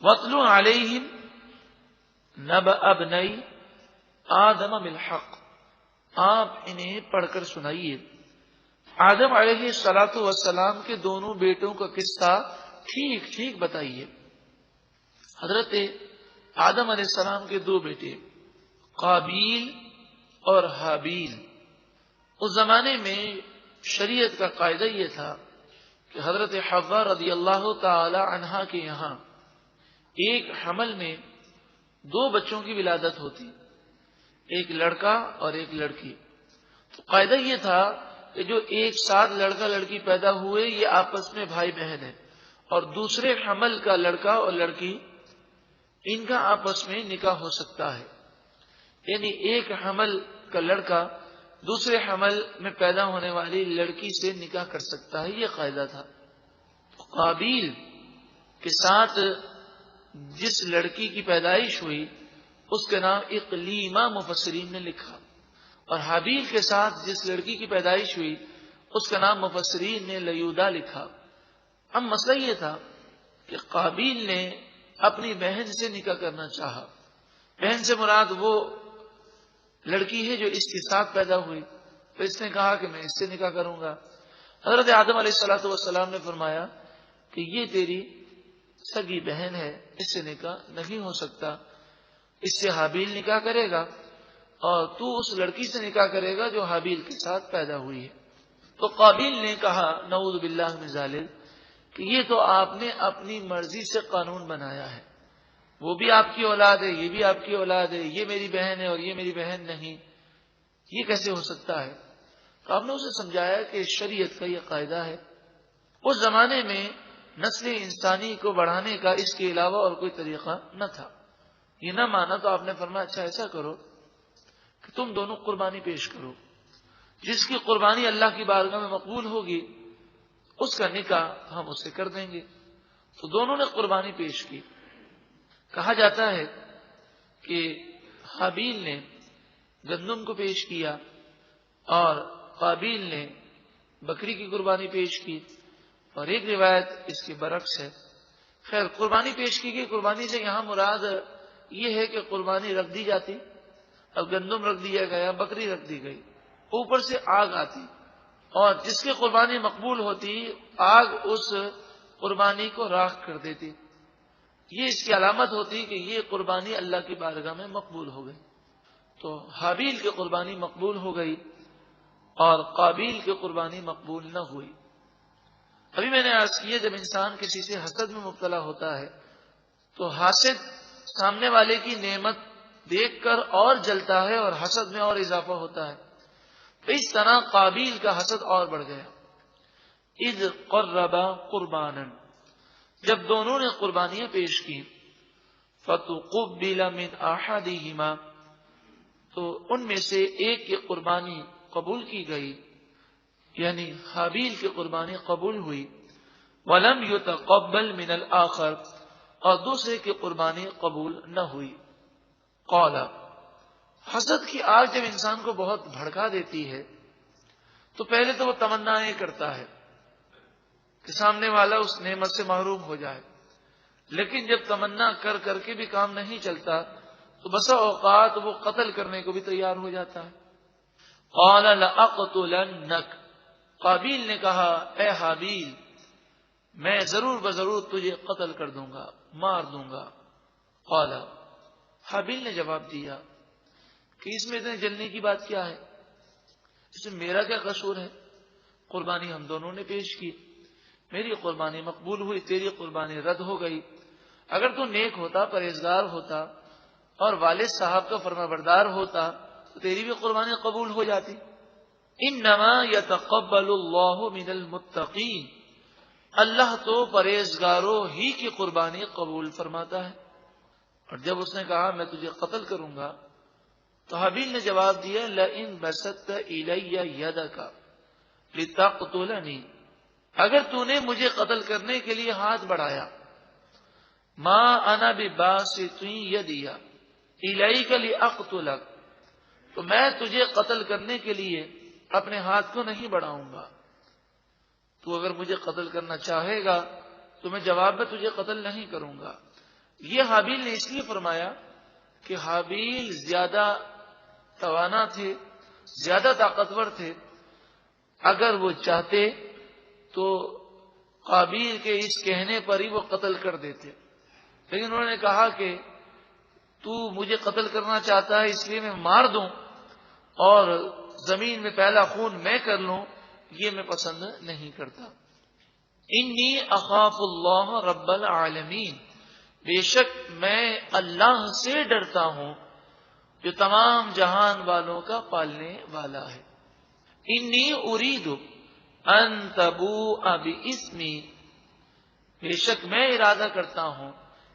وَاتْلُ عَلَيْهِمْ نَبَأَ ابْنَيْ آدَمَ بِالْحَقِّ، آپ انہیں پڑھ کر سنائیے آدم علیہ الصلوۃ والسلام کے دونوں بیٹوں کا قصہ ٹھیک ٹھیک بتائیے۔ حضرت آدم علیہ السلام کے دو بیٹے قابیل اور حابیل۔ اس زمانے میں شریعت کا قاعدہ یہ تھا کہ حضرت حوا رضی اللہ تعالی عنہا کے یہاں ایک حمل میں دو بچوں کی ولادت ہوتی، ایک لڑکا اور ایک لڑکی۔ تو قاعدہ یہ تھا کہ جو ایک ساتھ لڑکا لڑکی پیدا ہوئے یہ آپس میں بھائی بہن ہیں، اور دوسرے حمل کا لڑکا اور لڑکی ان کا آپس میں نکاح ہو سکتا ہے، یعنی ایک حمل کا لڑکا دوسرے حمل میں پیدا ہونے والی لڑکی سے نکاح کر سکتا ہے، یہ قاعدہ تھا۔ قابیل کے ساتھ جس لڑکی کی پیدائش ہوئی اس کا نام اقلیمہ مفسرین نے لکھا، اور حابیل کے ساتھ جس لڑکی کی پیدائش ہوئی اس کا نام مفسرین نے لیودا لکھا۔ اب مسئلہ یہ تھا کہ قابیل نے اپنی بہن سے نکاح کرنا چاہا، بہن سے مراد وہ لڑکی ہے جو اس کے ساتھ پیدا ہوئی، تو اس نے کہا کہ میں اس سے نکاح کروں گا۔ حضرت آدم علیہ الصلوۃ والسلام نے فرمایا کہ یہ تیری سگی بہن ہے، اس سے نکاح نہیں ہو سکتا، اس سے حابیل نکاح کرے گا اور تو اس لڑکی سے نکاح کرے گا جو حابیل کے ساتھ پیدا ہوئی ہے۔ تو قابیل نے کہا نعوذ باللہ من ذالک کہ یہ تو آپ نے اپنی مرضی سے قانون بنایا ہے، وہ بھی آپ کی اولاد ہے، یہ بھی آپ کی اولاد ہے، یہ میری بہن ہے اور یہ میری بہن نہیں، یہ کیسے ہو سکتا ہے؟ تو آپ نے اسے سمجھایا کہ شریعت کا یہ قاعدہ ہے۔ اس زمانے میں نسل انسانی کو بڑھانے کا اس کے علاوہ اور کوئی طریقہ نہ تھا۔ یہ نہ مانا تو آپ نے فرمایا اچھا ایسا کرو کہ تم دونوں قربانی پیش کرو، جس کی قربانی اللہ کی بارگاہ میں مقبول ہوگی اس کا نکاح ہم اسے کر دیں گے۔ تو دونوں نے قربانی پیش کی۔ کہا جاتا ہے کہ حابیل نے گندم کو پیش کیا اور قابیل نے بکری کی قربانی پیش کی، اور ایک روایت اس کے برعکس ہے۔ خیر قربانی پیش کی گئی، قربانی سے یہاں مراد یہ ہے کہ قربانی رکھ دی جاتی، اب گندم رکھ دیا گیا، بکری رکھ دی گئی، اوپر سے آگ آتی اور جس کی قربانی مقبول ہوتی آگ اس قربانی کو راکھ کر دیتی، یہ اس کی علامت ہوتی کہ یہ قربانی اللہ کی بارگاہ میں مقبول ہو گئی۔ تو حابیل کی قربانی مقبول ہو گئی اور قابیل کی قربانی مقبول نہ ہوئی۔ ابھی میں نے عرض کیا جب انسان کسی سے حسد میں مبتلا ہوتا ہے تو حاسد سامنے والے کی نعمت دیکھ کر اور جلتا ہے اور حسد میں اور اضافہ ہوتا ہے، تو اس طرح قابیل کا حسد اور بڑھ گیا۔ اذ قربا قربانا، جب دونوں نے قربانیاں پیش کی، فتقبل من احدہما، تو ان میں سے ایک کی قربانی قبول کی گئی، یعنی حابیل کی قربانی قبول ہوئی، ولم یتقبل من الآخر، اور دوسرے کی قربانی قبول نہ ہوئی۔ قال، حسد کی آگ جب انسان کو بہت بھڑکا دیتی ہے تو پہلے تو وہ تمنائیں کرتا ہے کہ سامنے والا اس نعمت سے محروم ہو جائے، لیکن جب تمنا کر کر کے بھی کام نہیں چلتا تو بسا اوقات وہ قتل کرنے کو بھی تیار ہو جاتا ہے۔ قال لأقتلنک، قابیل نے کہا اے حابیل میں ضرور بضرور تجھے قتل کر دوں گا، مار دوں گا۔ قال، حابیل نے جواب دیا کہ اس میں اتنے جلنے کی بات کیا ہے، اس میں میرا کیا قصور ہے؟ قربانی ہم دونوں نے پیش کی، میری قربانی مقبول ہوئی، تیری قربانی رد ہو گئی۔ اگر تو نیک ہوتا، پرہیزگار ہوتا اور والد صاحب کا فرما بردار ہوتا تو تیری بھی قربانی قبول ہو جاتی۔ انما یتقبل اللہ من المتقین، اللہ تو پرہیزگاروں ہی کی قربانی قبول فرماتا ہے۔ اور جب اس نے کہا میں تجھے قتل کروں گا تو حابیل نے جواب دیا لئن بسطت الی یدک لتقتلنی، اگر تو نے مجھے قتل کرنے کے لیے ہاتھ بڑھایا، ما انا بباسط یدی الیک لاقتلک، تو میں تجھے قتل کرنے کے لیے اپنے ہاتھ کو نہیں بڑھاؤں گا۔ تو اگر مجھے قتل کرنا چاہے گا تو میں جواب میں تجھے قتل نہیں کروں گا، یہ حابیل نے اس لیے فرمایا کہ حابیل زیادہ توانا تھے، زیادہ طاقتور تھے، اگر وہ چاہتے تو قابیل کے اس کہنے پر ہی وہ قتل کر دیتے، لیکن انہوں نے کہا کہ تو مجھے قتل کرنا چاہتا ہے اس لیے میں مار دوں اور زمین میں پہلا خون میں کر لوں، یہ میں پسند نہیں کرتا۔ انی اخاف اللہ رب العالمین، بے شک میں اللہ سے ڈرتا ہوں جو تمام جہان والوں کا پالنے والا ہے۔ انی ارید ان تبوء باسمی، بے شک میں ارادہ کرتا ہوں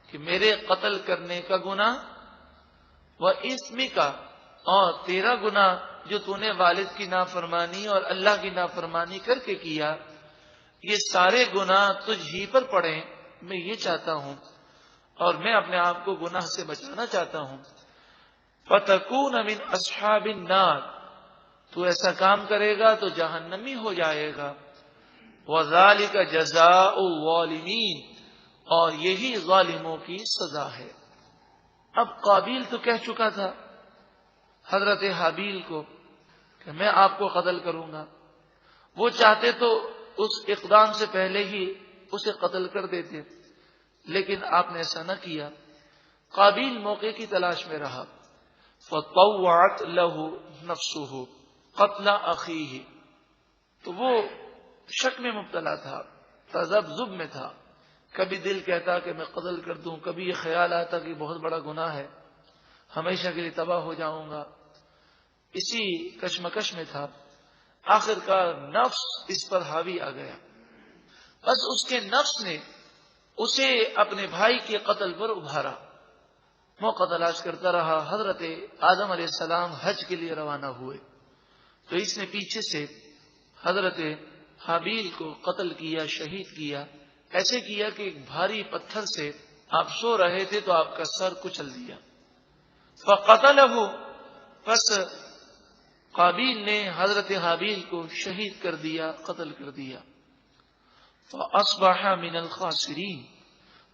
کہ میرے قتل کرنے کا گناہ، و اسمی کا، اور تیرا گناہ جو تو نے والد کی نافرمانی اور اللہ کی نافرمانی کر کے کیا، یہ سارے گناہ تجھ ہی پر پڑیں، میں یہ چاہتا ہوں، اور میں اپنے آپ کو گناہ سے بچانا چاہتا ہوں۔ فَتَكُونَ مِنْ أَصْحَابِ النَّارِ، تو ایسا کام کرے گا تو جہنمی ہو جائے گا۔ وَذَلِكَ جَزَاءُ الظَّالِمِينَ، اور یہی ظالموں کی سزا ہے۔ اب قابیل تو کہہ چکا تھا حضرت حابیل کو کہ میں آپ کو قتل کروں گا، وہ چاہتے تو اس اقدام سے پہلے ہی اسے قتل کر دیتے، لیکن آپ نے ایسا نہ کیا۔ قابیل موقع کی تلاش میں رہا۔ فطوعت له نفسه قتل اخیہ، تو وہ شک میں مبتلا تھا، تذبذب میں تھا، کبھی دل کہتا کہ میں قتل کر دوں، کبھی یہ خیال آتا کہ بہت بڑا گناہ ہے، ہمیشہ کے لیے تباہ ہو جاؤں گا، اسی کشمکش میں تھا۔ آخر کار نفس اس پر حاوی آ گیا، بس اس کے نفس نے اسے اپنے بھائی کے قتل پر ابھارا۔ موقع تلاش کرتا رہا۔ حضرت آدم علیہ السلام حج کے لیے روانہ ہوئے تو اس نے پیچھے سے حضرت حابیل کو قتل کیا، شہید کیا۔ ایسے کیا کہ ایک بھاری پتھر سے آپ سو رہے تھے تو آپ کا سر کچل دیا۔ فقتلہ، پس قابیل نے حضرت حابیل کو شہید کر دیا، قتل کر دیا۔ فاصبح من الخاسرین،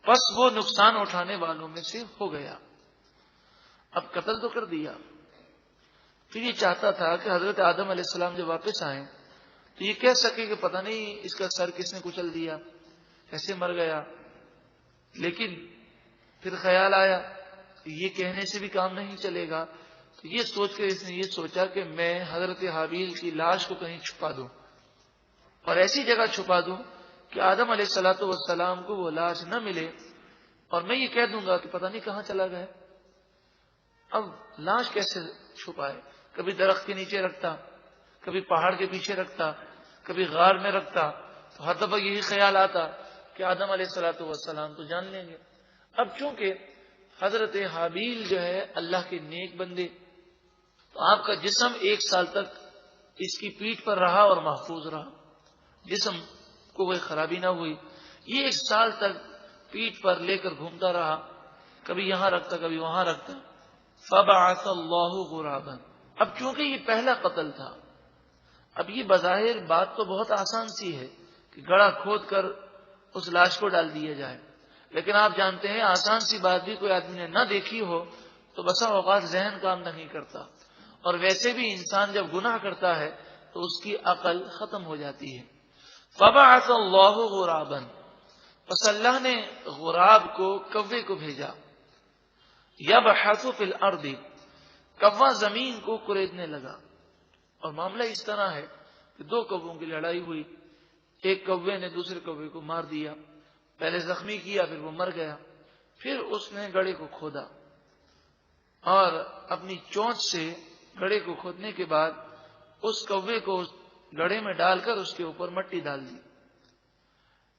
پس وہ نقصان اٹھانے والوں میں سے ہو گیا۔ اب قتل تو کر دیا، پھر یہ چاہتا تھا کہ حضرت آدم علیہ السلام جب واپس آئیں تو یہ کہہ سکے کہ پتہ نہیں اس کا سر کس نے کچل دیا، کیسے مر گیا، لیکن پھر خیال آیا کہ یہ کہنے سے بھی کام نہیں چلے گا، تو یہ سوچ کر اس نے یہ سوچا کہ میں حضرت حابیل کی لاش کو کہیں چھپا دوں اور ایسی جگہ چھپا دوں کہ آدم علیہ السلام کو وہ لاش نہ ملے، اور میں یہ کہہ دوں گا کہ پتہ نہیں کہاں چلا گیا۔ اب لاش کیسے چھپائے؟ کبھی درخت کے نیچے رکھتا، کبھی پہاڑ کے پیچھے رکھتا، کبھی غار میں رکھتا، تو ہر دفعہ یہی خیال آتا کہ آدم علیہ السلام تو جان لیں گے۔ اب چونکہ حضرت حابیل جو ہے اللہ کے نیک بندے، تو آپ کا جسم 1 سال تک اس کی پیٹھ پر رہا اور محفوظ رہا، جسم کو کوئی خرابی نہ ہوئی۔ یہ 1 سال تک پیٹھ پر لے کر گھومتا رہا، کبھی یہاں رکھتا کبھی وہاں رکھتا۔ فبعث اللہ غرابا، اب چونکہ یہ پہلا قتل تھا، اب یہ بظاہر بات تو بہت آسان سی ہے کہ گڑھا کھود کر اس لاش کو ڈال دیا جائے، لیکن آپ جانتے ہیں آسان سی بات بھی کوئی آدمی نے نہ دیکھی ہو تو بسا اوقات ذہن کام نہیں کرتا، اور ویسے بھی انسان جب گناہ کرتا ہے تو اس کی عقل ختم ہو جاتی ہے۔ فبعث اللہ غرابا، پس اللہ نے غراب کو، کوے کو بھیجا۔ یبحث فی الارض، کوا زمین کو کریدنے لگا، اور معاملہ اس طرح ہے کہ 2 کووں کی لڑائی ہوئی، ایک کوے نے دوسرے کوے کو مار دیا، پہلے زخمی کیا پھر وہ مر گیا، پھر اس نے گڑھے کو کھودا اور اپنی چونچ سے گڑھے کو کھودنے کے بعد اس کوے کو گڑھے میں ڈال کر اس کے اوپر مٹی ڈال دی۔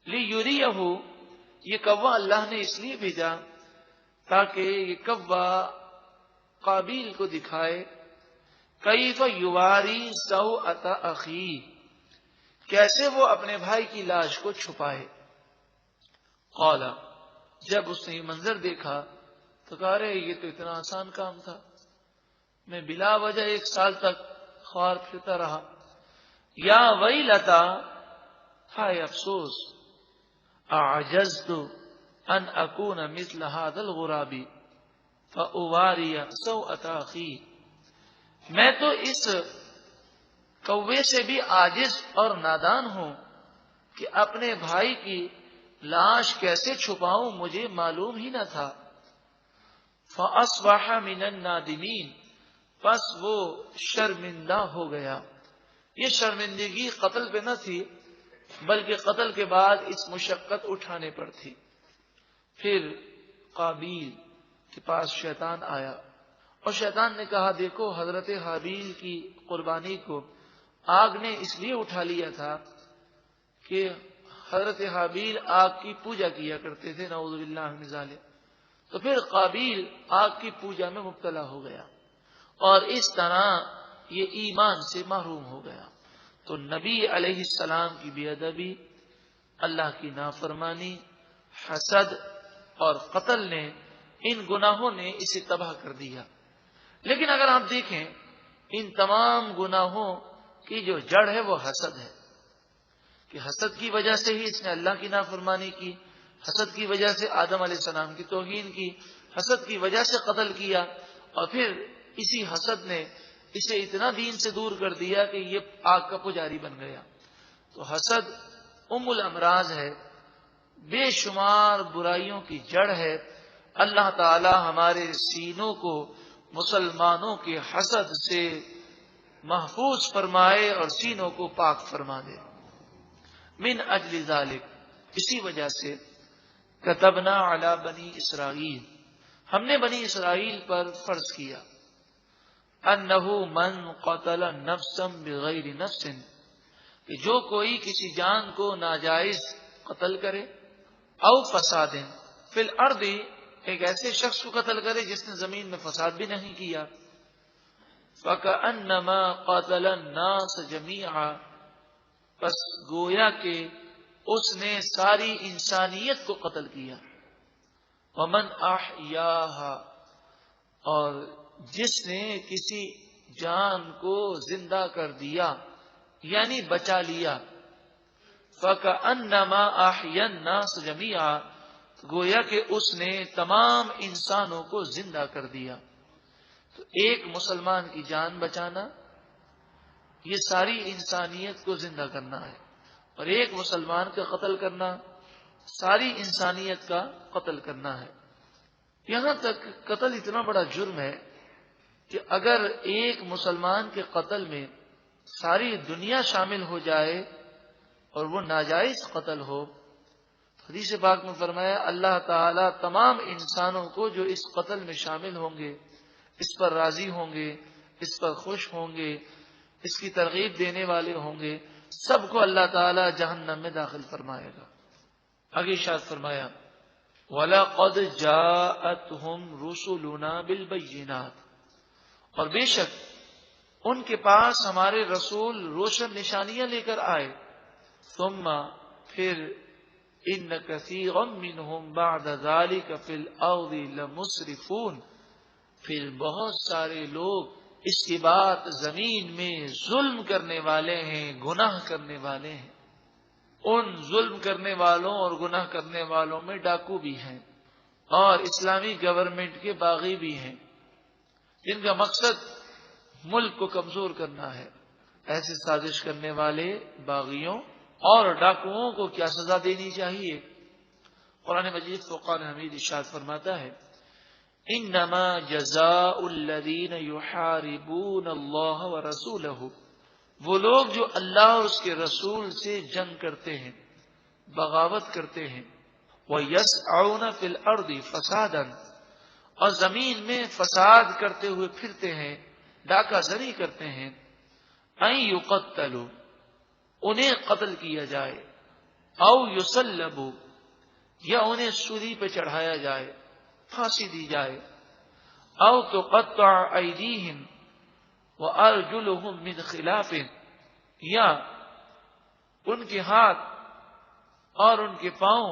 لیریہ، یہ کوا اللہ نے اس لیے بھیجا تاکہ یہ کوا قابیل کو دکھائے کیف یواری سوءۃ اخیہ، کیسے وہ اپنے بھائی کی لاش کو چھپائے۔ قال، جب اس نے یہ منظر دیکھا تو کہا رہے یہ تو اتنا آسان کام تھا، میں بلا وجہ 1 سال تک خوار پھرتا رہا۔ یا ویلتا، ہائے افسوس، اعجزت ان اکون مثل هذا الغراب فاواری سوءۃ اخی، میں تو اس کوے سے بھی عاجز اور نادان ہوں کہ اپنے بھائی کی لاش کیسے چھپاؤں، مجھے معلوم ہی نہ تھا۔ فاصبح من النادمین، پس وہ شرمندہ ہو گیا۔ یہ شرمندگی قتل پہ نہ تھی بلکہ قتل کے بعد اس مشقت اٹھانے پر تھی۔ پھر قابیل کے پاس شیطان آیا اور شیطان نے کہا، دیکھو حضرت حابیل کی قربانی کو آگ نے اس لیے اٹھا لیا تھا کہ حضرت حابیل آگ کی پوجا کیا کرتے تھے، نعوذ باللہ من ذالک۔ تو پھر قابیل آگ کی پوجا میں مبتلا ہو گیا اور اس طرح یہ ایمان سے محروم ہو گیا۔ تو نبی علیہ السلام کی بے ادبی، اللہ کی نافرمانی، حسد اور قتل نے، ان گناہوں نے اسے تباہ کر دیا۔ لیکن اگر آپ دیکھیں ان تمام گناہوں کی جو جڑ ہے وہ حسد ہے، کہ حسد کی وجہ سے ہی اس نے اللہ کی نافرمانی کی، حسد کی وجہ سے آدم علیہ السلام کی توہین کی، حسد کی وجہ سے قتل کیا، اور پھر اسی حسد نے اسے اتنا دین سے دور کر دیا کہ یہ آگ کا پجاری بن گیا۔ تو حسد ام الامراض ہے، بے شمار برائیوں کی جڑ ہے۔ اللہ تعالی ہمارے سینوں کو مسلمانوں کے حسد سے محفوظ فرمائے اور سینوں کو پاک فرما دے۔ من اجل ذالک، اسی وجہ سے کتبنا علی بنی اسرائیل، ہم نے بنی اسرائیل پر فرض کیا، انہ من قتل نفسا بغیر نفس، کہ جو کوئی کسی جان کو ناجائز قتل کرے، او فساد فی الارض، ایک ایسے شخص کو قتل کرے جس نے زمین میں فساد بھی نہیں کیا، فکأنما قتل الناس جمیعا، پس گویا کہ اس نے ساری انسانیت کو قتل کیا، ومن احیاہا، اور جس نے کسی جان کو زندہ کر دیا یعنی بچا لیا، فکأنما احیا الناس جمیعا، گویا کہ اس نے تمام انسانوں کو زندہ کر دیا۔ تو ایک مسلمان کی جان بچانا یہ ساری انسانیت کو زندہ کرنا ہے، اور ایک مسلمان کا قتل کرنا ساری انسانیت کا قتل کرنا ہے۔ یہاں تک قتل اتنا بڑا جرم ہے کہ اگر ایک مسلمان کے قتل میں ساری دنیا شامل ہو جائے اور وہ ناجائز قتل ہو، حدیث پاک میں فرمایا اللہ تعالی تمام انسانوں کو جو اس قتل میں شامل ہوں گے، اس پر راضی ہوں گے، اس پر خوش ہوں گے، اس کی ترغیب دینے والے ہوں گے، سب کو اللہ تعالی جہنم میں داخل فرمائے گا۔ آگے ارشاد فرمایا، وَلَقَدْ جَاءَتْهُمْ رُسُلُنَا بِالْبَيِّنَاتِ، اور بے شک ان کے پاس ہمارے رسول روشن نشانیاں لے کر آئے، ثم پھر ان کثیرا منہم بعد ذلک فی الارض لمسرفون، پھر بہت سارے لوگ اس کے بعد زمین میں ظلم کرنے والے ہیں، گناہ کرنے والے ہیں۔ ان ظلم کرنے والوں اور گناہ کرنے والوں میں ڈاکو بھی ہیں اور اسلامی گورنمنٹ کے باغی بھی ہیں، جن کا مقصد ملک کو کمزور کرنا ہے۔ ایسے سازش کرنے والے باغیوں اور ڈاکوؤں کو کیا سزا دینی چاہیے؟ قرآن مجید فرقان حمید ارشاد فرماتا ہے، انما جزاء الذین یحاربون اللہ ورسولہ، وہ لوگ جو اللہ اور اس کے رسول سے جنگ کرتے ہیں، بغاوت کرتے ہیں، وَيَسْعَوْنَ فِي الْأَرْضِ فَسَادًا، اور زمین میں فساد کرتے ہوئے پھرتے ہیں، ڈاکہ زنی کرتے ہیں، أَن يُقَتَّلُوا، انہیں قتل کیا جائے، او يُصَلَّبُوا، یا انہیں سولی پہ چڑھایا جائے، پھانسی دی جائے، او تُقَطَّعَ أَيْدِيهِمْ وَأَرْجُلُهُمْ مِنْ خِلَافٍ، یا ان کے ہاتھ اور ان کے پاؤں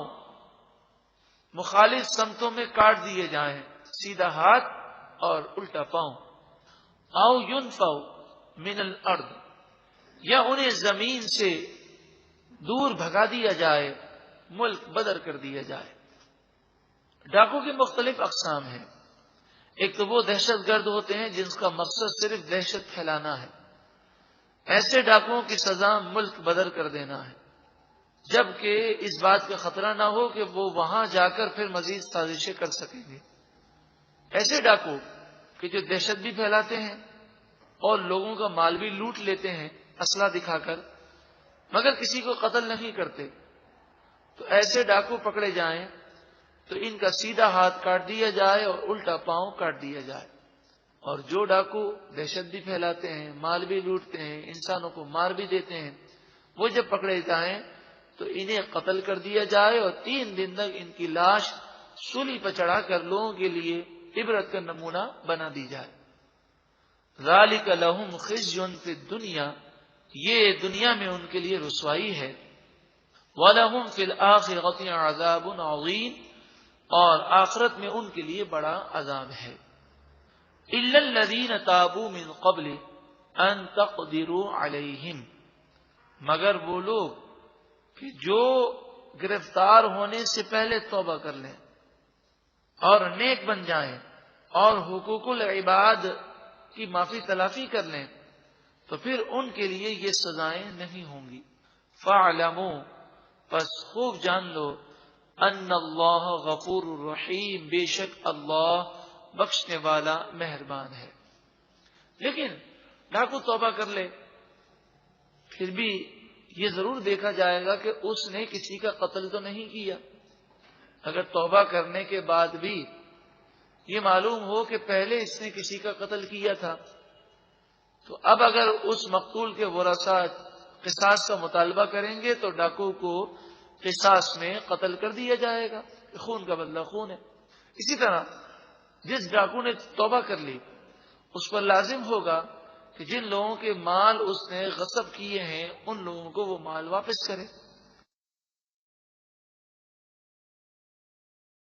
مخالف سمتوں میں کاٹ دیے جائیں، سیدھا ہاتھ اور الٹا پاؤں، او ينفوا من الارض، یا انہیں زمین سے دور بھگا دیا جائے، ملک بدر کر دیا جائے۔ ڈاکو کی مختلف اقسام ہیں. ایک تو وہ دہشت گرد ہوتے ہیں جن کا مقصد صرف دہشت پھیلانا ہے. ایسے ڈاکوؤں کی سزا ملک بدر کر دینا ہے، جبکہ اس بات کا خطرہ نہ ہو کہ وہ وہاں جا کر پھر مزید سازشیں کر سکیں گے. ایسے ڈاکو کہ جو دہشت بھی پھیلاتے ہیں اور لوگوں کا مال بھی لوٹ لیتے ہیں اسلحہ دکھا کر، مگر کسی کو قتل نہیں کرتے، تو ایسے ڈاکو پکڑے جائیں تو ان کا سیدھا ہاتھ کاٹ دیا جائے اور الٹا پاؤں کاٹ دیا جائے. اور جو ڈاکو دہشت بھی پھیلاتے ہیں، مال بھی لوٹتے ہیں، انسانوں کو مار بھی دیتے ہیں، وہ جب پکڑے جائیں تو انہیں قتل کر دیا جائے اور 3 دن تک ان کی لاش سولی پر چڑھا کر لوگوں کے لیے عبرت کا نمونہ بنا دی جائے. ذالک لہم خزی فی الدنیا، یہ دنیا میں ان کے لیے رسوائی ہے. وَلَهُمْ فِي الْآخِرَةِ عَذَابٌ عَظِيمٌ، اور آخرت میں ان کے لیے بڑا عذاب ہے. إِلَّا الَّذِينَ تَابُوا مِن قَبْلِ أَن تَقْدِرُوا عَلَيْهِمْ، مگر وہ لوگ کہ جو گرفتار ہونے سے پہلے توبہ کر لیں اور نیک بن جائیں اور حقوق العباد کی معافی تلافی کر لیں تو پھر ان کے لیے یہ سزائیں نہیں ہوں گی. فَاعْلَمُوا، پس خوب جان لو، ان اللہ غفور الرحیم، بے شک اللہ بخشنے والا مہربان ہے. لیکن ڈاکو توبہ کر لے پھر بھی یہ ضرور دیکھا جائے گا کہ اس نے کسی کا قتل تو نہیں کیا. اگر توبہ کرنے کے بعد بھی یہ معلوم ہو کہ پہلے اس نے کسی کا قتل کیا تھا، تو اب اگر اس مقتول کے ورثاء قصاص کا مطالبہ کریں گے تو ڈاکو کو قصاص میں قتل کر دیا جائے گا. خون کا بدلہ خون ہے. اسی طرح جس ڈاکو نے توبہ کر لی اس پر لازم ہوگا کہ جن لوگوں کے مال اس نے غصب کیے ہیں ان لوگوں کو وہ مال واپس کرے.